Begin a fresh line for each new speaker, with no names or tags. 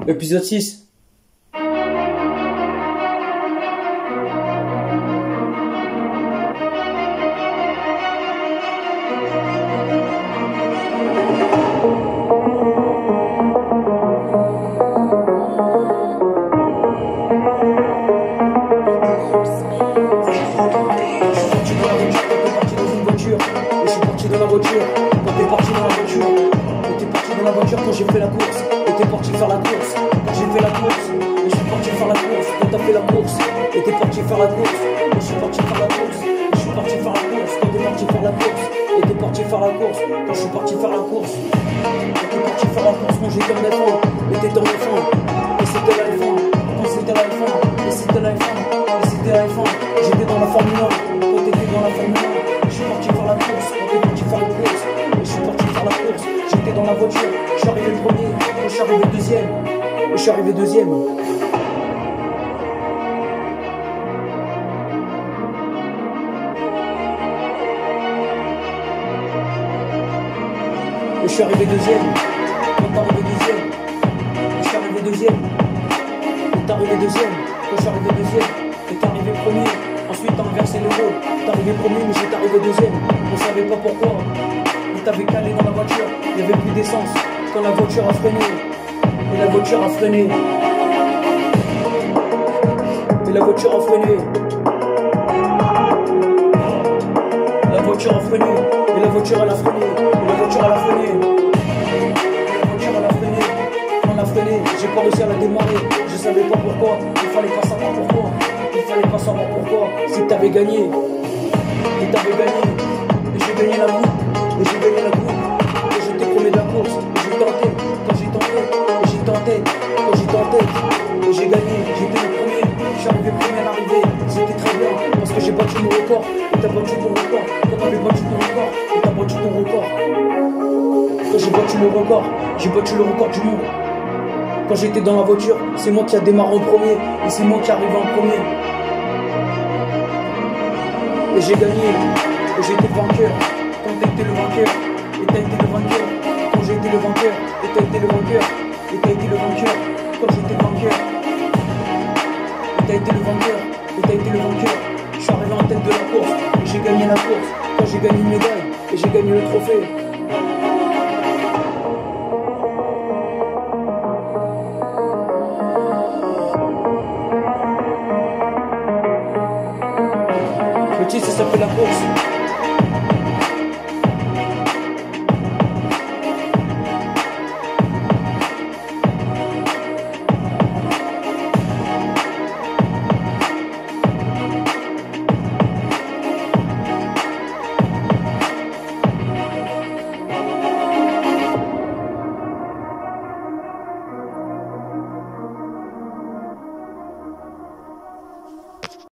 Épisode 6. Je suis parti dans la voiture, quand t'es parti dans la voiture, quand t'es parti dans la voiture, quand j'ai fait la course, et t'es parti faire la course, quand j'ai fait la course, et je suis parti faire la course, quand t'as fait la course, et t'es parti faire la course, et je suis parti faire la course, et je suis parti faire la course, quand t'es parti faire la course, et t'es parti faire la course, quand je suis parti faire la course, et t'es parti faire la course, quand j'étais en F1, et t'étais en F1, et c'était la F1, quand c'était la F1, et c'était la F1, et c'était la F1, j'étais dans la Formule 1, quand t'étais dans la Formule 1, je suis parti faire la course, quand t'es parti faire la course, et je suis parti faire la course, j'étais dans la voiture, je suis arrivé le premier, et je suis arrivé deuxième, et je suis arrivé deuxième. Et je suis arrivé deuxième, quand t'es arrivé deuxième, et je suis arrivé deuxième, et t'es arrivé deuxième, quand je suis arrivé deuxième, et t'es arrivé premier, ensuite t'as inversé le rôle, t'es arrivé premier mais j'étais arrivé deuxième, on savait pas pourquoi, on t'avait calé dans la voiture, il y avait plus d'essence, quand la voiture a freiné, et la voiture a freiné, et la voiture a freiné, la voiture a freiné, et la voiture elle a freiné, et la voiture elle a freiné, la voiture elle a freiné, quand elle a freiné, j'ai pas réussi à la démarrer, je savais pas pourquoi, il fallait pas savoir pourquoi, il fallait pas savoir pourquoi, c'est que t'avais gagné, et t'avais gagné, et j'ai gagné la boucle, et j'ai gagné la boucle, et j'étais premier de la course, et j'ai tenté, quand j'ai tenté, et j'ai tenté, quand j'ai tenté, et j'ai gagné, j'étais le premier, je suis arrivé premier à l'arrivée, c'était très bien, parce que j'ai battu mon record, et t'as battu ton record, quand t'avais battu ton record, et t'as battu ton record, quand j'ai battu le record, j'ai battu le record du monde, quand j'étais dans la voiture, c'est moi qui a démarré en premier, et c'est moi qui arrivé en premier, et j'ai gagné, et j'ai été vainqueur, quand t'as été le vainqueur, et t'as été le vainqueur, quand j'ai été le vainqueur, et t'as été le vainqueur, et t'as été le vainqueur, quand j'étais vainqueur, et t'as été le vainqueur, et t'as été le vainqueur, je suis arrivé en tête de la course, et j'ai gagné la course, quand j'ai gagné une médaille, et j'ai gagné le trophée. Le titre ça s'appelle la course.